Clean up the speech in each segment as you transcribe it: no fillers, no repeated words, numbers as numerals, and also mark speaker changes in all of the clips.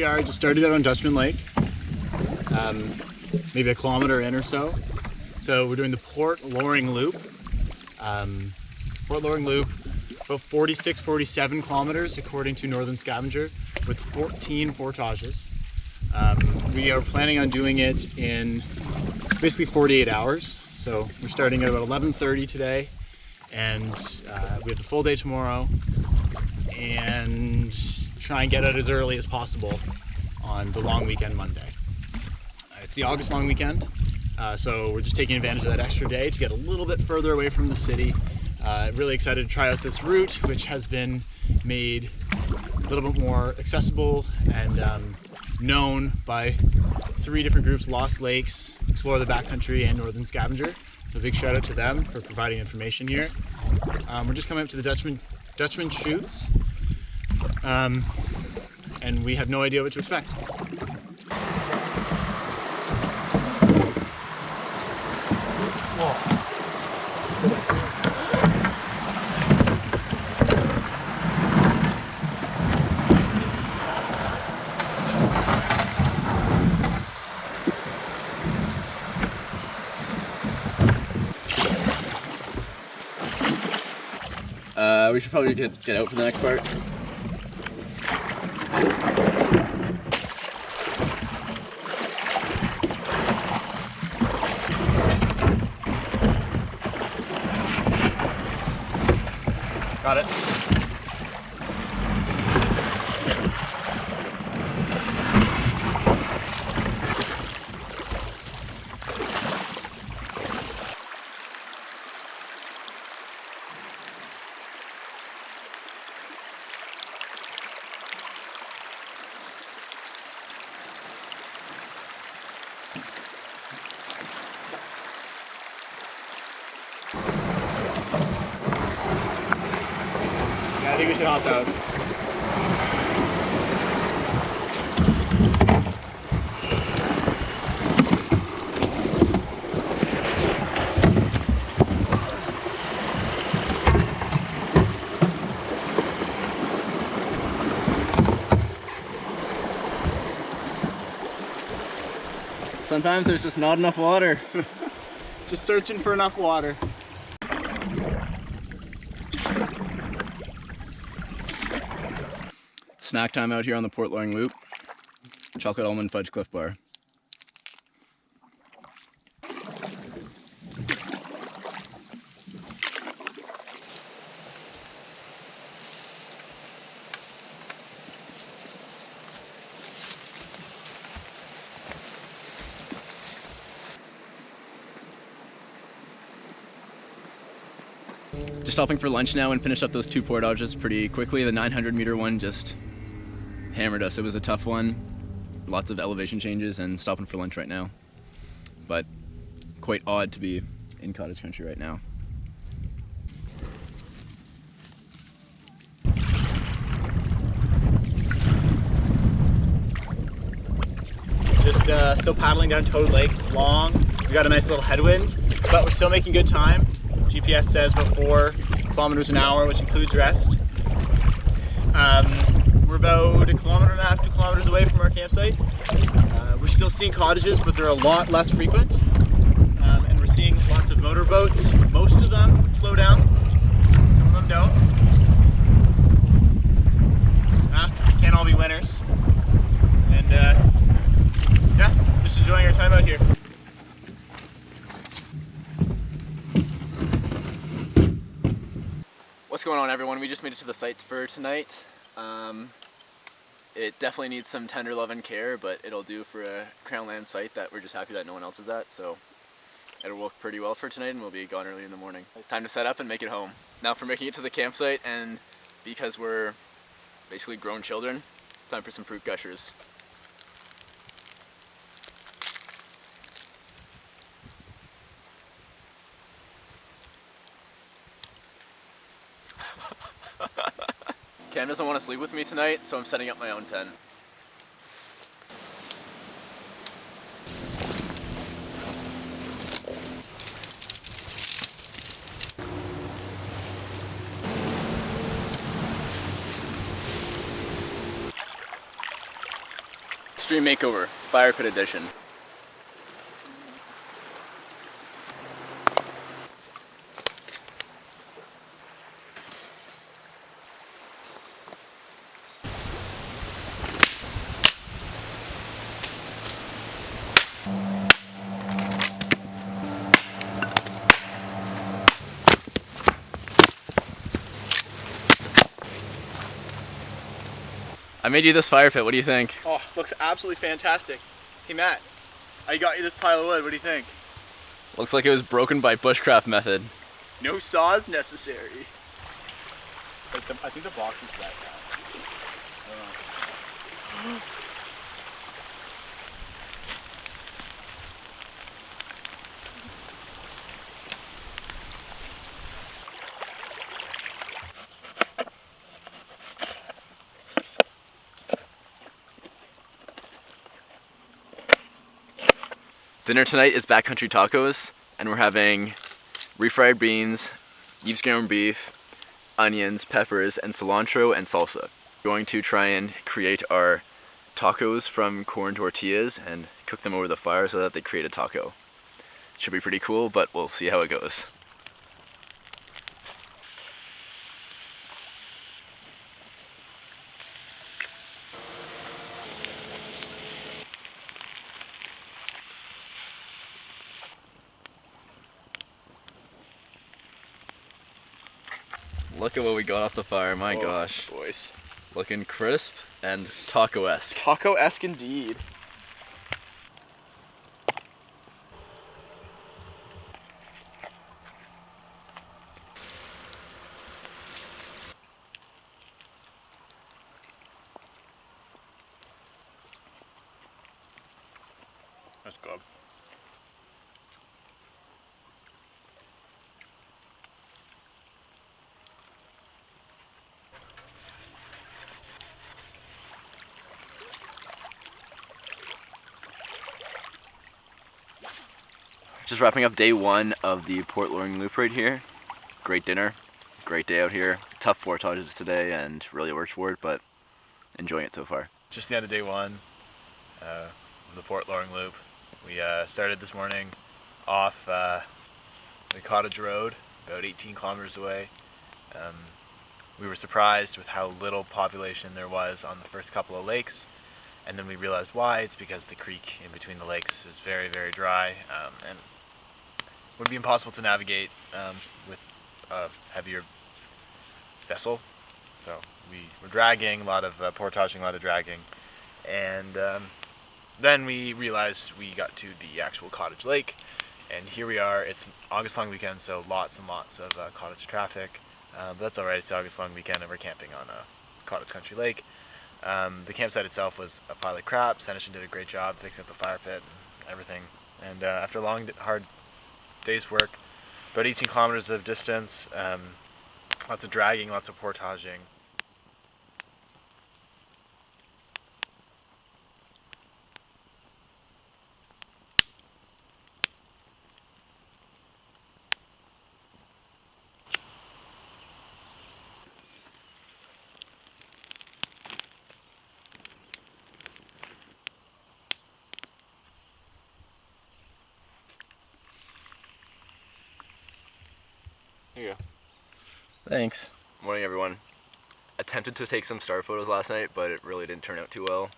Speaker 1: we are. Just started out on Dutchman Lake, maybe a kilometer in or so. So we're doing the Port Loring Loop. Port Loring Loop, about 46, 47 kilometers according to Northern Scavenger, with 14 portages. We are planning on doing it in basically 48 hours. So we're starting at about 11:30 today, and we have the full day tomorrow, and try and get out as early as possible on the long weekend Monday. It's the August long weekend, so we're just taking advantage of that extra day to get a little bit further away from the city. Really excited to try out this route, which has been made a little bit more accessible and known by 3 different groups: Lost Lakes, Explore the Backcountry, and Northern Scavenger. So big shout out to them for providing information here. We're just coming up to the Dutchman Chutes, and we have no idea what to expect.
Speaker 2: We should probably get out for the next part.
Speaker 1: Got it. I think we should hop out.
Speaker 2: Sometimes there's just not enough water.
Speaker 1: Just searching for enough water.
Speaker 2: Snack time out here on the Port Loring Loop. Chocolate almond fudge Cliff Bar. Just stopping for lunch now and finished up those 2 portages pretty quickly. The 900-meter one just hammered us. It was a tough one. Lots of elevation changes, and stopping for lunch right now. But quite odd to be in cottage country right now.
Speaker 1: Just still paddling down Toad Lake. It's long. We got a nice little headwind, but we're still making good time. GPS says about 4 kilometers an hour, which includes rest. We're about 1.5 kilometers, 2 kilometers away from our campsite. We're still seeing cottages, but they're a lot less frequent. And we're seeing lots of motorboats. Most of them slow down, some of them don't. Can't all be winners. And yeah, just enjoying our time out here.
Speaker 2: What's going on, everyone? We just made it to the site for tonight. It definitely needs some tender love and care, but it'll do for a Crown Land site that we're just happy that no one else is at, so it'll work pretty well for tonight, and we'll be gone early in the morning. Time to set up and make it home. Now for making it to the campsite, and because we're basically grown children, time for some fruit gushers. Cam doesn't want to sleep with me tonight, so I'm setting up my own tent. Extreme Makeover, Fire Pit Edition. I made you this fire pit, what do you think?
Speaker 1: Oh, looks absolutely fantastic. Hey Matt, I got you this pile of wood, what do you think?
Speaker 2: Looks like it was broken by bushcraft method.
Speaker 1: No saws necessary. I think the box is wet now.
Speaker 2: Dinner tonight is backcountry tacos, and we're having refried beans, Eve's ground beef, onions, peppers, and cilantro and salsa. We're going to try and create our tacos from corn tortillas and cook them over the fire so that they create a taco. Should be pretty cool, but we'll see how it goes. Look at what we got off the fire, my gosh.
Speaker 1: Boys.
Speaker 2: Looking crisp and taco-esque.
Speaker 1: Taco-esque indeed. That's good.
Speaker 2: Just wrapping up day one of the Port Loring Loop right here. Great dinner, great day out here. Tough portages today and really worked for it, but enjoying it so far.
Speaker 1: Just the end of day one of the Port Loring Loop. We started this morning off the Cottage Road, about 18 kilometers away. We were surprised with how little population there was on the first couple of lakes, and then we realized why. It's because the creek in between the lakes is very, very dry, and would be impossible to navigate with a heavier vessel. So we were dragging, a lot of portaging, a lot of dragging, and then we realized we got to the actual Cottage Lake, and here we are. It's August long weekend, so lots and lots of cottage traffic, but that's alright. It's the August long weekend and we're camping on a cottage country lake. The campsite itself was a pile of crap. Senishin did a great job fixing up the fire pit and everything, and after a long, hard day's work, about 18 kilometers of distance, lots of dragging, lots of portaging. Here you go.
Speaker 2: Thanks. Morning, everyone. Attempted to take some star photos last night, but it really didn't turn out too well.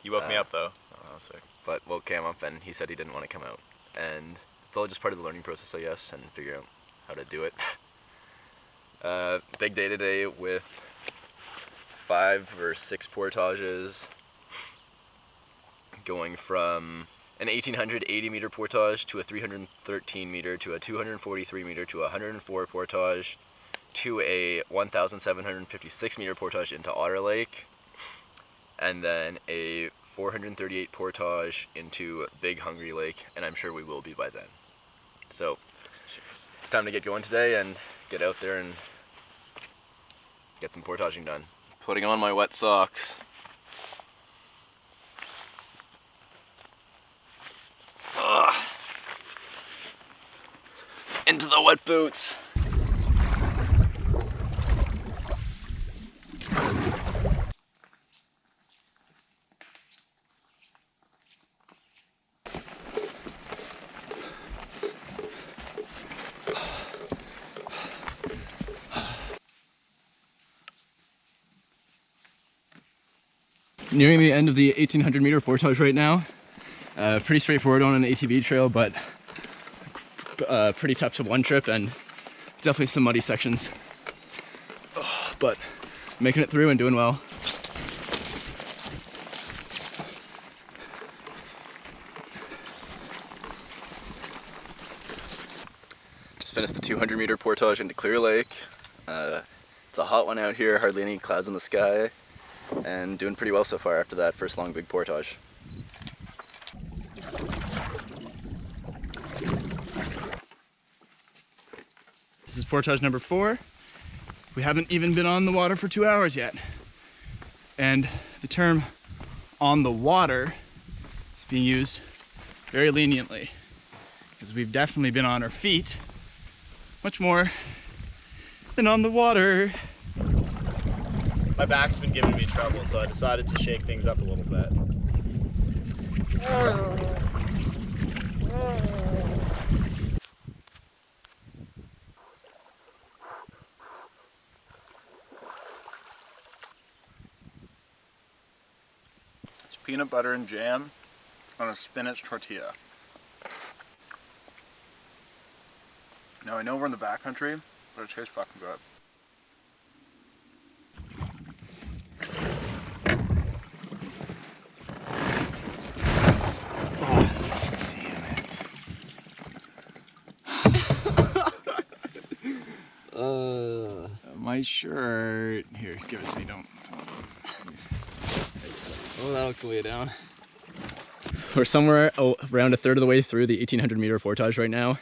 Speaker 1: You woke me up though.
Speaker 2: Oh, sick. But woke Cam up and he said he didn't want to come out. And it's all just part of the learning process, I guess, and figure out how to do it. Big day today with 5 or 6 portages, going from an 1880 meter portage to a 313 meter to a 243 meter to a 104 portage to a 1,756 meter portage into Otter Lake, and then a 438 portage into Big Hungry Lake, and I'm sure we will be by then. So it's time to get going today and get out there and get some portaging done. Putting on my wet socks. Ugh. Into the wet boots. Nearing the end of the 1800 meter portage right now. Pretty straightforward on an ATV trail, but pretty tough to one trip and definitely some muddy sections. But making it through and doing well. Just finished the 200 meter portage into Clear Lake. It's a hot one out here, hardly any clouds in the sky, and doing pretty well so far after that first long big portage.
Speaker 1: This is portage number 4. We haven't even been on the water for 2 hours yet. And the term on the water is being used very leniently, because we've definitely been on our feet much more than on the water. My back's been giving me trouble, so I decided to shake things up a little bit.
Speaker 3: It's peanut butter and jam on a spinach tortilla. Now I know we're in the backcountry, but it tastes fucking good.
Speaker 1: My shirt. Here, give it to me. Don't.
Speaker 2: Oh, that'll cool you down. We're somewhere around a third of the way through the 1800 meter portage right now.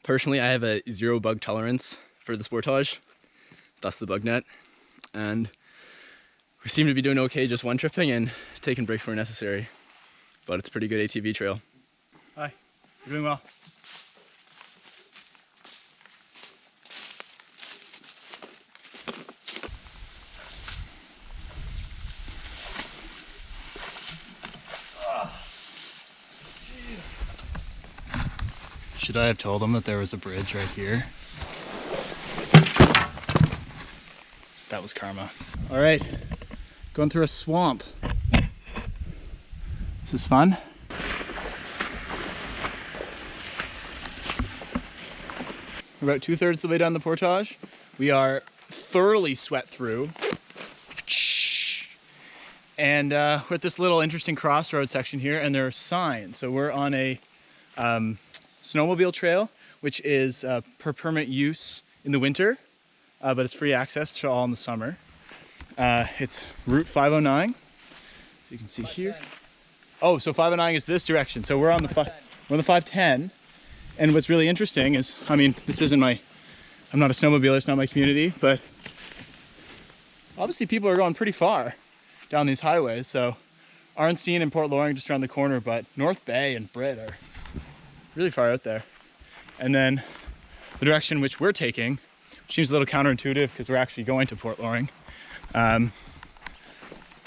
Speaker 2: Personally, I have a 0 bug tolerance for this portage, thus the bug net, and we seem to be doing okay just one tripping and taking breaks where necessary, but it's a pretty good ATV trail.
Speaker 1: Hi, you're doing well. Should I have told them that there was a bridge right here? That was karma. All right, going through a swamp. This is fun. We're about 2/3 of the way down the portage. We are thoroughly sweat through. And we're at this little interesting crossroad section here, and there are signs. So we're on a snowmobile trail, which is per permit use in the winter, but it's free access to all in the summer. It's Route 509, so you can see here. Oh, so 509 is this direction. So we're on the 510, and what's really interesting is, I mean, this isn't I'm not a snowmobiler, it's not my community, but obviously people are going pretty far down these highways. So Arnstein and Port Loring just around the corner, but North Bay and Britt are really far out there. And then the direction which we're taking, which seems a little counterintuitive because we're actually going to Port Loring,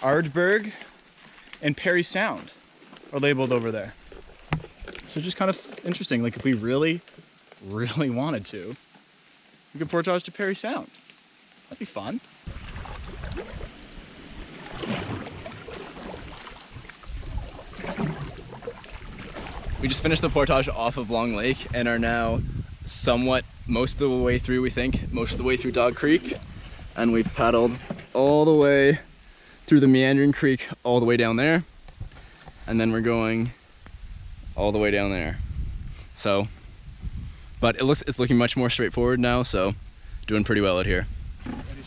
Speaker 1: Ardberg and Perry Sound are labeled over there. So just kind of interesting, like if we really, really wanted to, we could portage to Perry Sound. That'd be fun.
Speaker 2: We just finished the portage off of Long Lake and are now somewhat most of the way through, we think, most of the way through Dog Creek. And we've paddled all the way through the meandering creek all the way down there. And then we're going all the way down there. So, but it's looking much more straightforward now, so doing pretty well out here.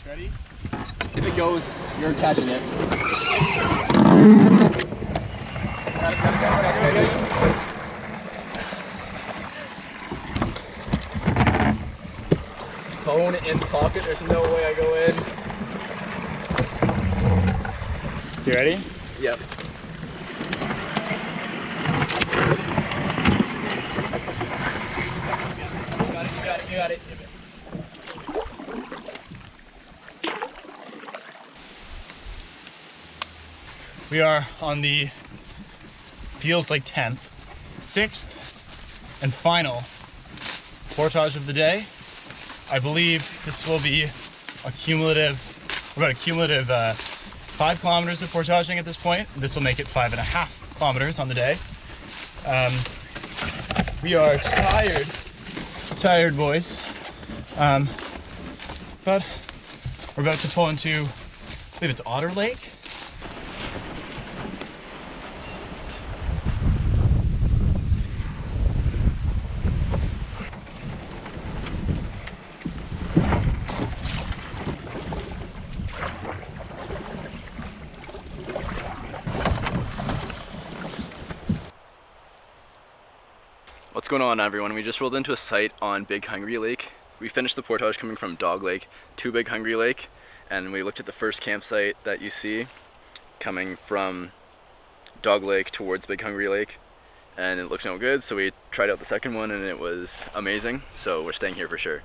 Speaker 1: Ready?
Speaker 2: If it goes, you're catching it. Phone in pocket, there's no way I go in.
Speaker 1: You ready?
Speaker 2: Yep. You got it.
Speaker 1: We are on the feels like 10th, 6th and final portage of the day. I believe this will be a cumulative, about a cumulative 5 kilometers of portaging at this point. This will make it 5.5 kilometers on the day. We are tired boys. But we're about to pull into, I believe it's Otter Lake.
Speaker 2: What's going on, everyone? We just rolled into a site on Big Hungry Lake. We finished the portage coming from Dog Lake to Big Hungry Lake, and we looked at the first campsite that you see coming from Dog Lake towards Big Hungry Lake, and it looked no good, so we tried out the second one and it was amazing, so we're staying here for sure.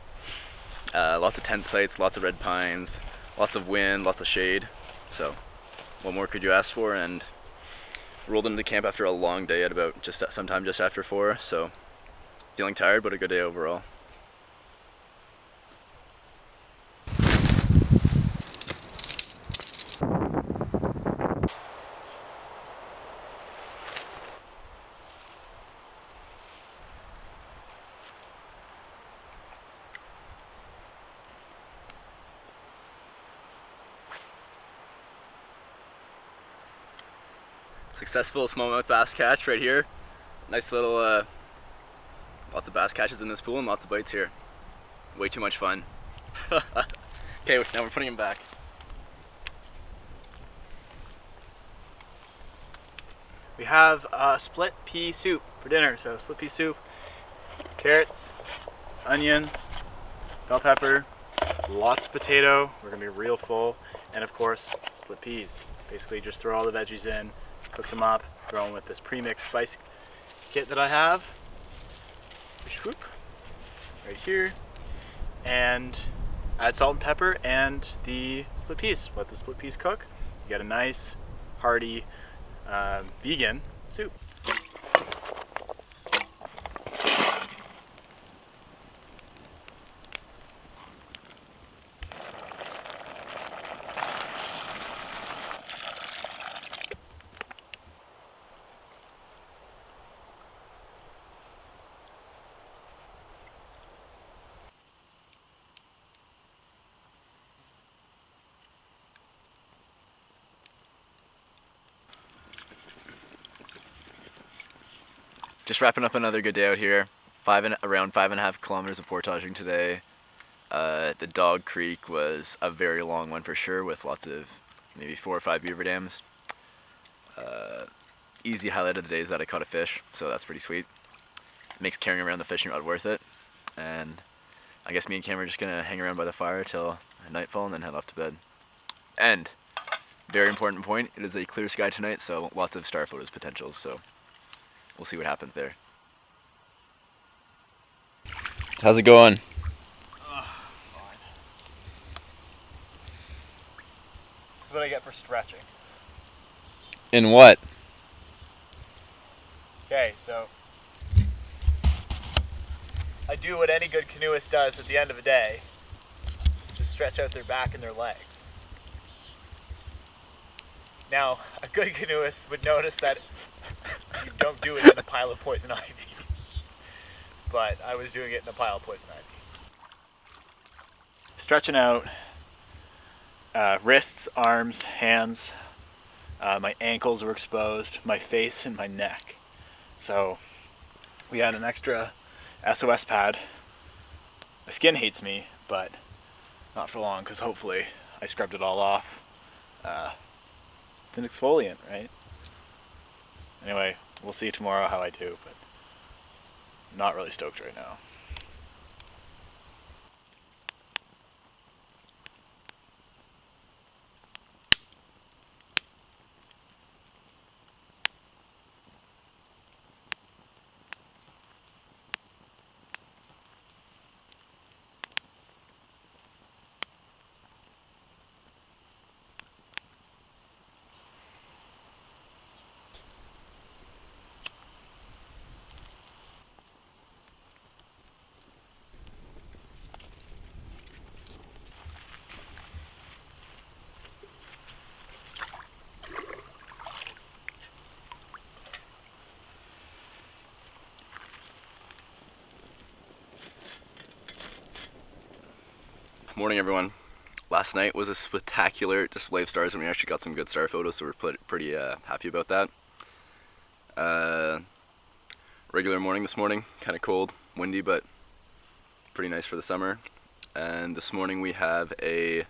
Speaker 2: Lots of tent sites, lots of red pines, lots of wind, lots of shade, so what more could you ask for? And rolled into camp after a long day at about sometime just after 4, so feeling tired, but a good day overall. Successful smallmouth bass catch right here. Nice little, lots of bass catches in this pool and lots of bites here. Way too much fun. Okay, now we're putting him back.
Speaker 1: We have split pea soup for dinner. So split pea soup, carrots, onions, bell pepper, lots of potato. We're gonna be real full, and of course split peas. Basically, just throw all the veggies in, cook them up, throw them with this pre-mixed spice kit that I have. Whoop, right here, and add salt and pepper and the split peas. Let the split peas cook. You get a nice, hearty, vegan soup.
Speaker 2: Just wrapping up another good day out here. Around 5.5 kilometers of portaging today. The Dog Creek was a very long one for sure, with lots of maybe 4 or 5 beaver dams. Easy highlight of the day is that I caught a fish, so that's pretty sweet. Makes carrying around the fishing rod worth it. And I guess me and Cam are just gonna hang around by the fire till nightfall and then head off to bed. And very important point, it is a clear sky tonight, so lots of star photos potentials, so we'll see what happens there. How's it going?
Speaker 1: Fine. This is what I get for stretching.
Speaker 2: In what?
Speaker 1: Okay, so I do what any good canoeist does at the end of a day. Just stretch out their back and their legs. Now, a good canoeist would notice that you don't do it in a pile of poison ivy. But I was doing it in a pile of poison ivy. Stretching out wrists, arms, hands. My ankles were exposed, my face and my neck. So we had an extra SOS pad. My skin hates me, but not for long, because hopefully I scrubbed it all off. It's an exfoliant, right? Anyway, we'll see tomorrow how I do, but not really stoked right now.
Speaker 2: Morning everyone. Last night was a spectacular display of stars and we actually got some good star photos, so we're pretty happy about that. Regular morning this morning, kind of cold, windy, but pretty nice for the summer. And this morning we have I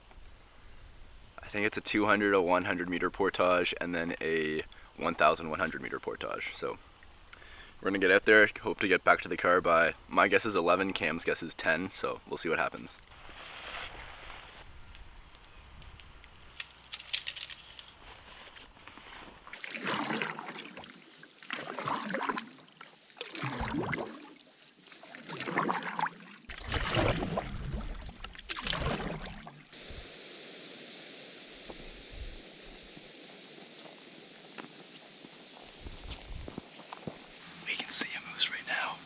Speaker 2: think it's a 200, a 100 meter portage, and then a 1,100 meter portage. So we're gonna get out there, hope to get back to the car by, my guess is 11, Cam's guess is 10, so we'll see what happens.
Speaker 4: We can see a moose right now.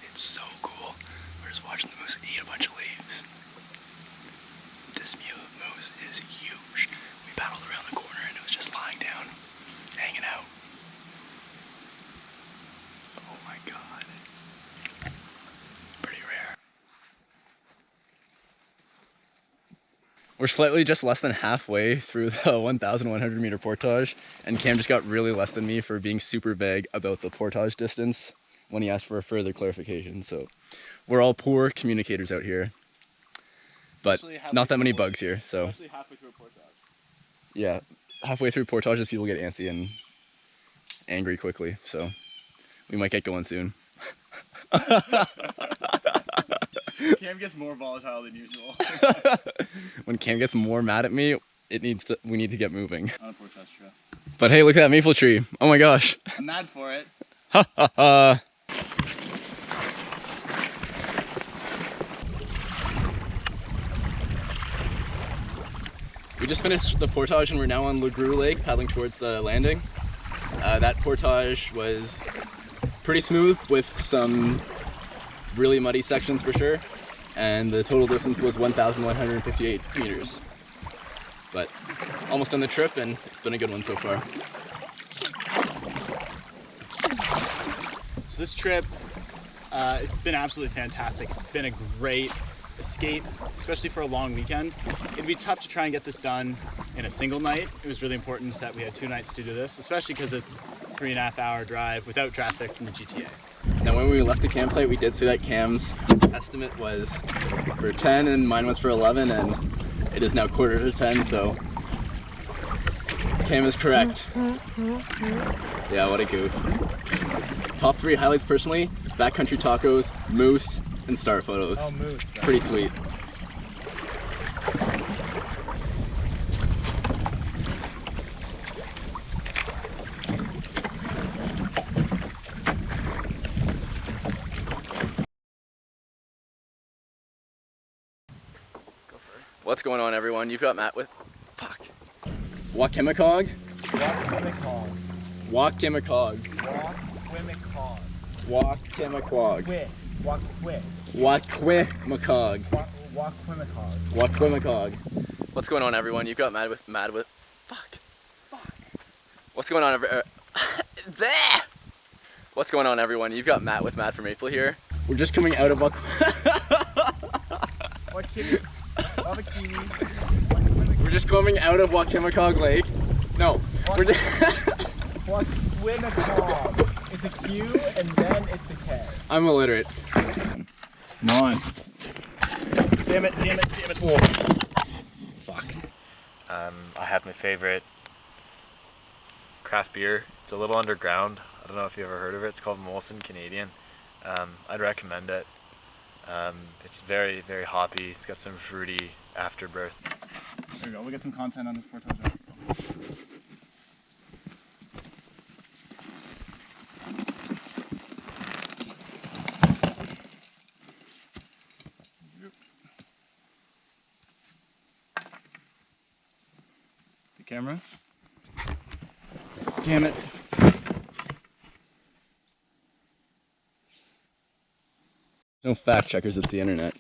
Speaker 4: It's so cool. We're just watching the moose eat a bunch of leaves. This moose is huge. We paddled around the corner and it was just lying down, hanging out. Oh my god. Pretty rare.
Speaker 1: We're slightly just less than halfway through the 1,100 meter portage, and Cam just got really less than me for being super vague about the portage distance when he asked for a further clarification. So we're all poor communicators out here, but not that many bugs here. So
Speaker 3: Especially halfway through a portage.
Speaker 1: yeah, halfway through portages, people get antsy and angry quickly. So we might get going soon.
Speaker 3: Cam gets more volatile than usual.
Speaker 1: When Cam gets more mad at me, we need to get moving.
Speaker 3: On a portage trip.
Speaker 1: But hey, look at that maple tree. Oh my gosh.
Speaker 3: I'm mad for it.
Speaker 1: Ha ha ha. We just finished the portage and we're now on LeGroux Lake paddling towards the landing. That portage was pretty smooth with some really muddy sections for sure. And the total distance was 1,158 meters. But almost done the trip and it's been a good one so far. So this trip, it's been absolutely fantastic. It's been a great escape, especially for a long weekend. It'd be tough to try and get this done in a single night. It was really important that we had 2 nights to do this, especially because it's a 3.5 hour drive without traffic from the GTA. Now when we left the campsite, we did say that Cam's estimate was for 10 and mine was for 11, and it is now 9:45, so Cam is correct. Yeah, what a goof. Top 3 highlights personally: backcountry tacos, moose, and star photos.
Speaker 3: Oh, moose.
Speaker 1: Pretty sweet.
Speaker 2: What's going on everyone? You've got Matt with,
Speaker 1: Wakimakog?
Speaker 3: Wakimakog.
Speaker 1: Wakimakog.
Speaker 3: Wakimakog.
Speaker 1: Wakimakog.
Speaker 3: Quit. Wakwit.
Speaker 1: Wakimakog.
Speaker 3: Wakimakog.
Speaker 1: Wakimakog.
Speaker 2: What's going on everyone? You've got Matt with, What's going on What's going on everyone? You've got Matt with Mad for Maple here.
Speaker 1: We're just coming out of We're just coming out of Wakimakog Lake. No, we're just
Speaker 3: Wakimakog. It's a Q and then it's a K.
Speaker 1: I'm illiterate. 9. Damn it. Oh. Fuck.
Speaker 5: I have my favorite craft beer. It's a little underground. I don't know if you ever heard of it. It's called Molson Canadian. I'd recommend it. It's very, very hoppy. It's got some fruity afterbirth.
Speaker 3: There we go. We'll get some content on this portage.
Speaker 1: The camera. Damn it. No fact checkers, it's the internet.